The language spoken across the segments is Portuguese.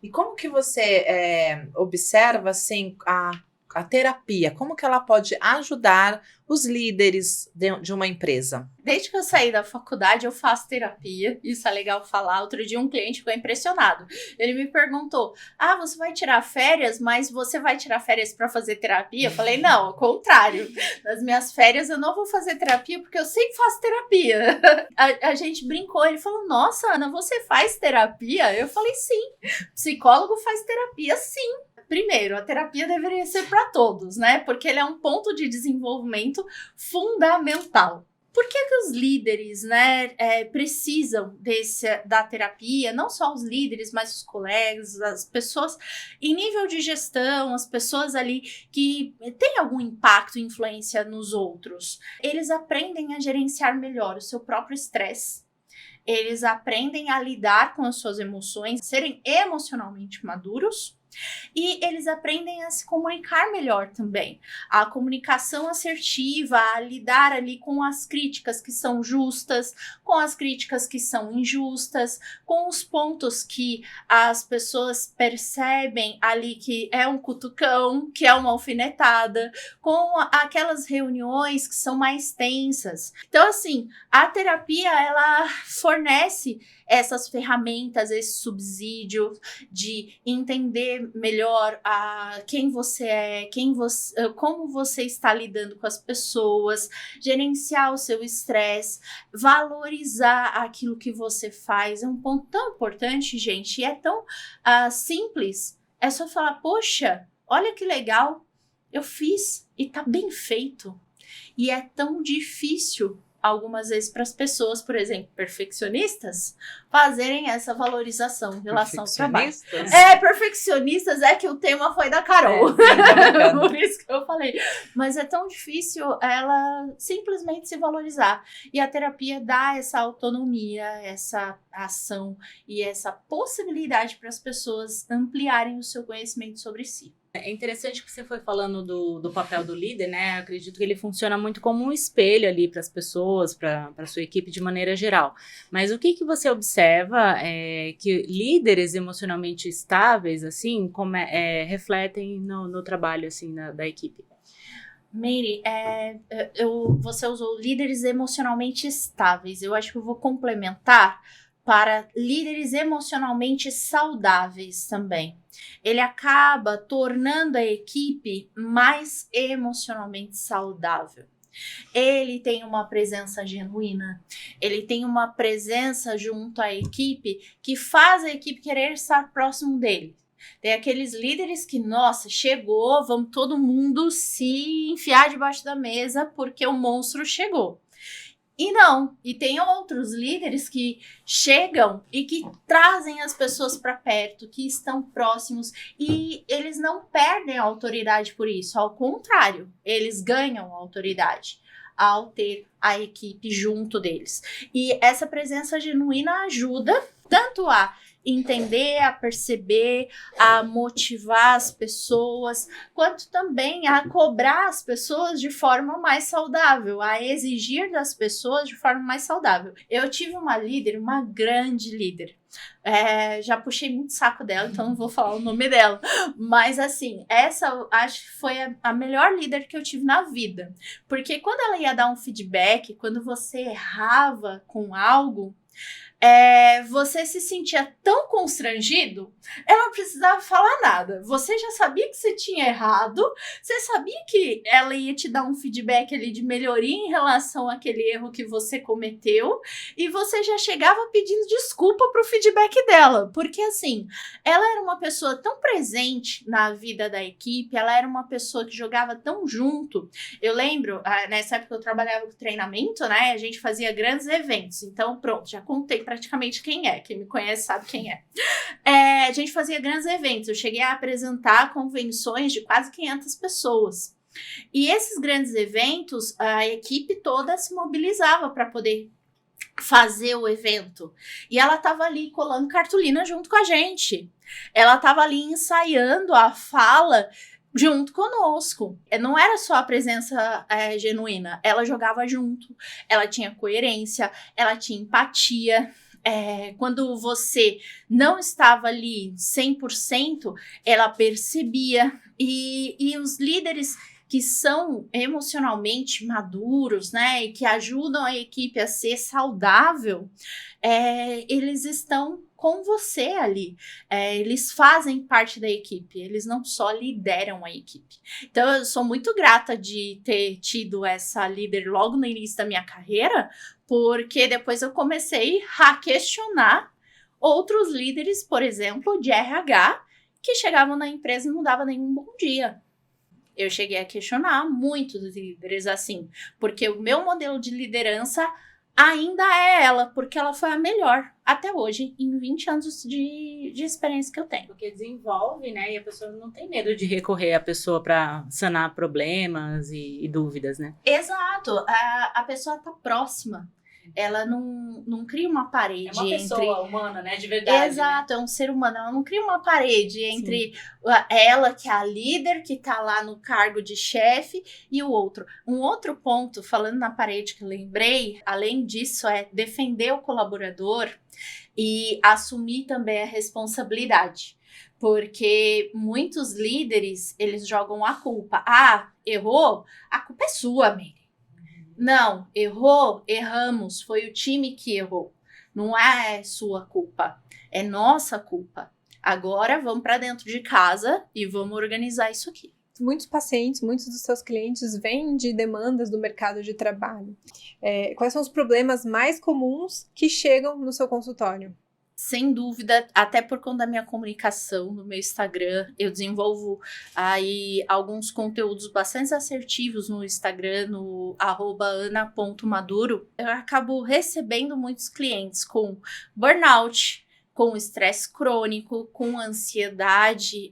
E como que você observa assim a terapia? Como que ela pode ajudar os líderes de uma empresa? Desde que eu saí da faculdade, eu faço terapia. Isso é legal falar. Outro dia um cliente ficou impressionado. Ele me perguntou: você vai tirar férias, mas você vai tirar férias para fazer terapia? Eu falei: não, ao contrário. Nas minhas férias eu não vou fazer terapia porque eu sempre faço terapia. A gente brincou. Ele falou: nossa, Ana, você faz terapia? Eu falei: sim. Psicólogo faz terapia, sim. Primeiro, a terapia deveria ser para todos, né? Porque ele é um ponto de desenvolvimento fundamental. Por que os líderes, né, precisam da terapia? Não só os líderes, mas os colegas, as pessoas em nível de gestão, as pessoas ali que têm algum impacto e influência nos outros. Eles aprendem a gerenciar melhor o seu próprio estresse. Eles aprendem a lidar com as suas emoções, serem emocionalmente maduros. E eles aprendem a se comunicar melhor também. A comunicação assertiva, a lidar ali com as críticas que são justas, com as críticas que são injustas, com os pontos que as pessoas percebem ali que é um cutucão, que é uma alfinetada, com aquelas reuniões que são mais tensas. Então, assim, a terapia, ela fornece essas ferramentas, esse subsídio de entender melhor quem você é, como você está lidando com as pessoas, gerenciar o seu estresse, valorizar aquilo que você faz. É um ponto tão importante, gente, e é tão simples. É só falar: poxa, olha que legal, eu fiz e tá bem feito. E é tão difícil algumas vezes para as pessoas, por exemplo, perfeccionistas, fazerem essa valorização em relação ao trabalho. Perfeccionistas é que o tema foi da Carol. Por isso que eu falei. Mas é tão difícil ela simplesmente se valorizar. E a terapia dá essa autonomia, essa ação e essa possibilidade para as pessoas ampliarem o seu conhecimento sobre si. É interessante que você foi falando do papel do líder, né? Eu acredito que ele funciona muito como um espelho ali para as pessoas, para a sua equipe de maneira geral. Mas o que você observa que líderes emocionalmente estáveis, assim, refletem no trabalho, assim, da equipe? Meire, você usou líderes emocionalmente estáveis. Eu acho que eu vou complementar para líderes emocionalmente saudáveis também. Ele acaba tornando a equipe mais emocionalmente saudável. Ele tem uma presença genuína, ele tem uma presença junto à equipe que faz a equipe querer estar próximo dele. Tem aqueles líderes que, nossa, chegou, vamos todo mundo se enfiar debaixo da mesa porque o monstro chegou. E não, e tem outros líderes que chegam e que trazem as pessoas para perto, que estão próximos, e eles não perdem a autoridade por isso, ao contrário, eles ganham a autoridade ao ter a equipe junto deles. E essa presença genuína ajuda tanto a entender, a perceber, a motivar as pessoas, quanto também a cobrar as pessoas de forma mais saudável, a exigir das pessoas de forma mais saudável. Eu tive uma líder, uma grande líder. Já puxei muito saco dela, então não vou falar o nome dela. Mas assim, essa acho que foi a melhor líder que eu tive na vida. Porque quando ela ia dar um feedback, quando você errava com algo, você se sentia tão constrangido, ela não precisava falar nada. Você já sabia que você tinha errado, você sabia que ela ia te dar um feedback ali de melhoria em relação àquele erro que você cometeu, e você já chegava pedindo desculpa pro feedback dela, porque assim, ela era uma pessoa tão presente na vida da equipe, ela era uma pessoa que jogava tão junto. Eu lembro, nessa época eu trabalhava com treinamento, né, a gente fazia grandes eventos, então pronto, já contei praticamente quem é. Quem me conhece sabe quem é. A gente fazia grandes eventos. Eu cheguei a apresentar convenções de quase 500 pessoas. E esses grandes eventos, a equipe toda se mobilizava para poder fazer o evento. E ela estava ali colando cartolina junto com a gente. Ela estava ali ensaiando a fala junto conosco. Não era só a presença genuína, ela jogava junto, ela tinha coerência, ela tinha empatia, quando você não estava ali 100%, ela percebia. E os líderes que são emocionalmente maduros, né, e que ajudam a equipe a ser saudável, eles estão com você ali. Eles fazem parte da equipe, eles não só lideram a equipe. Então, eu sou muito grata de ter tido essa líder logo no início da minha carreira, porque depois eu comecei a questionar outros líderes, por exemplo, de RH, que chegavam na empresa e não davam nenhum bom dia. Eu cheguei a questionar muitos líderes assim, porque o meu modelo de liderança ainda é ela, porque ela foi a melhor até hoje, em 20 anos de experiência que eu tenho. Porque desenvolve, né? E a pessoa não tem medo de recorrer à pessoa para sanar problemas e dúvidas, né? Exato. A pessoa tá próxima. Ela não cria uma parede entre... É uma pessoa humana, né? De verdade. Exato, né? É um ser humano. Ela não cria uma parede entre ela, que é a líder, que tá lá no cargo de chefe, e o outro. Um outro ponto, falando na parede que eu lembrei, além disso, é defender o colaborador e assumir também a responsabilidade. Porque muitos líderes, eles jogam a culpa. Ah, errou? A culpa é sua, Mary. Não, erramos, foi o time que errou. Não é sua culpa, é nossa culpa. Agora vamos para dentro de casa e vamos organizar isso aqui. Muitos pacientes, muitos dos seus clientes vêm de demandas do mercado de trabalho. Quais são os problemas mais comuns que chegam no seu consultório? Sem dúvida, até por conta da minha comunicação no meu Instagram, eu desenvolvo aí alguns conteúdos bastante assertivos no Instagram, no @ana.maduro. Eu acabo recebendo muitos clientes com burnout, com estresse crônico, com ansiedade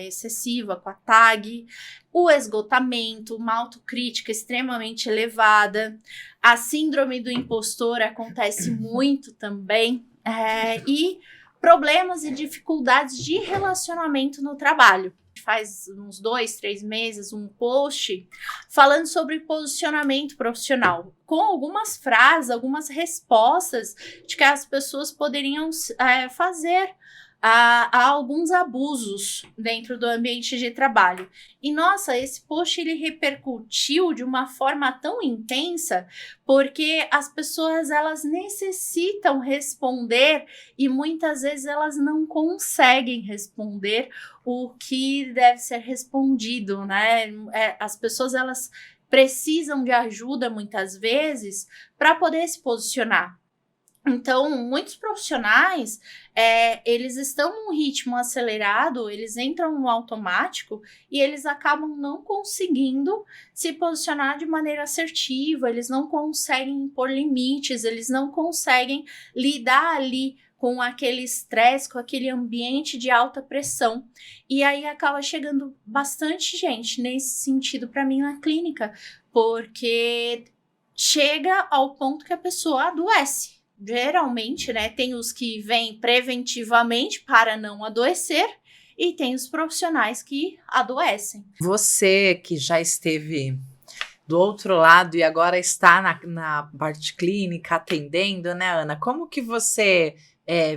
excessiva, com a TAG, o esgotamento, uma autocrítica extremamente elevada, a síndrome do impostor acontece muito também, e problemas e dificuldades de relacionamento no trabalho. Faz uns 2, 3 meses um post falando sobre posicionamento profissional, com algumas frases, algumas respostas de que as pessoas poderiam fazer a alguns abusos dentro do ambiente de trabalho. E, nossa, esse post ele repercutiu de uma forma tão intensa, porque as pessoas, elas necessitam responder e muitas vezes elas não conseguem responder o que deve ser respondido, né? As pessoas, elas precisam de ajuda muitas vezes para poder se posicionar. Então, muitos profissionais, eles estão num ritmo acelerado, eles entram no automático e eles acabam não conseguindo se posicionar de maneira assertiva, eles não conseguem impor limites, eles não conseguem lidar ali com aquele estresse, com aquele ambiente de alta pressão. E aí acaba chegando bastante gente nesse sentido para mim na clínica, porque chega ao ponto que a pessoa adoece. Geralmente, né, tem os que vêm preventivamente para não adoecer e tem os profissionais que adoecem. Você que já esteve do outro lado e agora está na parte clínica atendendo, né, Ana? Como que você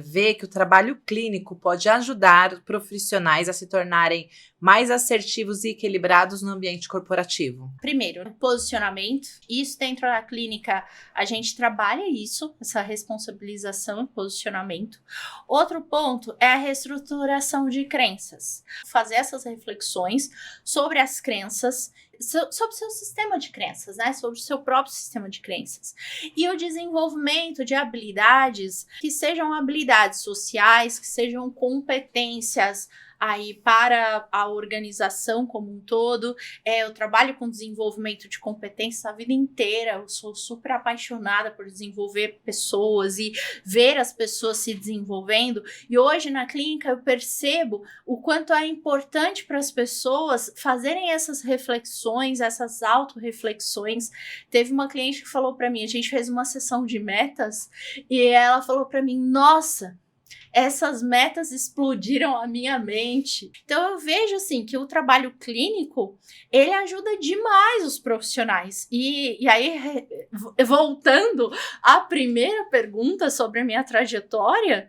vê que o trabalho clínico pode ajudar profissionais a se tornarem mais assertivos e equilibrados no ambiente corporativo? Primeiro, posicionamento. Isso dentro da clínica, a gente trabalha isso, essa responsabilização e posicionamento. Outro ponto é a reestruturação de crenças. Fazer essas reflexões sobre as crenças, sobre o seu sistema de crenças, né? Sobre o seu próprio sistema de crenças. E o desenvolvimento de habilidades que sejam habilidades sociais, que sejam competências aí para a organização como um todo. Eu trabalho com desenvolvimento de competências a vida inteira, eu sou super apaixonada por desenvolver pessoas e ver as pessoas se desenvolvendo, e hoje na clínica eu percebo o quanto é importante para as pessoas fazerem essas reflexões, essas autorreflexões. Teve uma cliente que falou para mim, a gente fez uma sessão de metas, e ela falou para mim, nossa, essas metas explodiram a minha mente. Então eu vejo assim que o trabalho clínico, ele ajuda demais os profissionais. E aí, voltando à primeira pergunta sobre a minha trajetória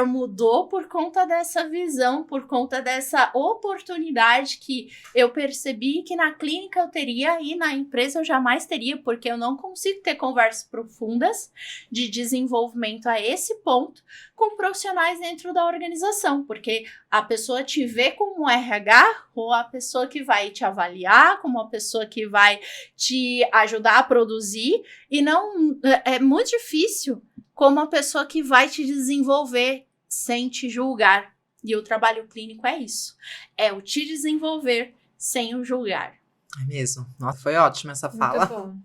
mudou por conta dessa visão, por conta dessa oportunidade que eu percebi que na clínica eu teria e na empresa eu jamais teria, porque eu não consigo ter conversas profundas de desenvolvimento a esse ponto com profissionais dentro da organização, porque a pessoa te vê como RH ou a pessoa que vai te avaliar, como a pessoa que vai te ajudar a produzir, e não é muito difícil como a pessoa que vai te desenvolver sem te julgar. E o trabalho clínico é isso. É o te desenvolver sem o julgar. É mesmo. Nossa, foi ótima essa fala. Muito bom.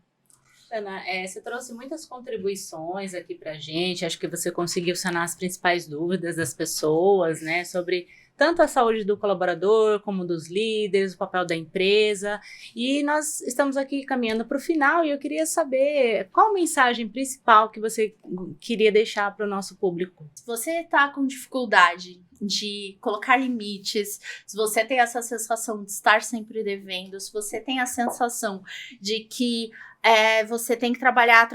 Ana, você trouxe muitas contribuições aqui pra gente. Acho que você conseguiu sanar as principais dúvidas das pessoas, né? Sobre tanto a saúde do colaborador, como dos líderes, o papel da empresa. E nós estamos aqui caminhando para o final e eu queria saber qual a mensagem principal que você queria deixar para o nosso público. Se você está com dificuldade de colocar limites, se você tem essa sensação de estar sempre devendo, se você tem a sensação de que você tem que trabalhar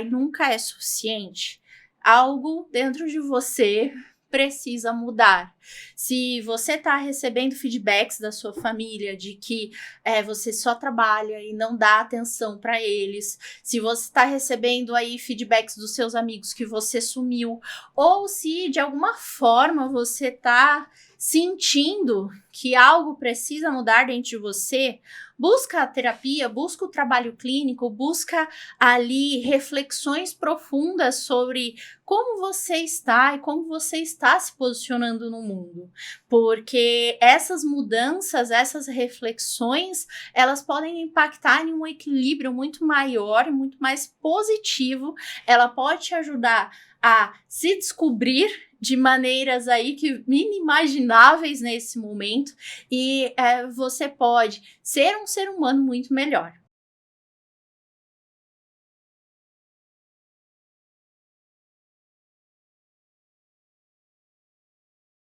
e nunca é suficiente, algo dentro de você precisa mudar. Se você está recebendo feedbacks da sua família de que você só trabalha e não dá atenção para eles, se você está recebendo aí feedbacks dos seus amigos que você sumiu, ou se de alguma forma você está sentindo que algo precisa mudar dentro de você, busca a terapia, busca o trabalho clínico, busca ali reflexões profundas sobre como você está e como você está se posicionando no mundo. Porque essas mudanças, essas reflexões, elas podem impactar em um equilíbrio muito maior e muito mais positivo. Ela pode te ajudar a se descobrir de maneiras aí que inimagináveis nesse momento, e você pode ser um ser humano muito melhor.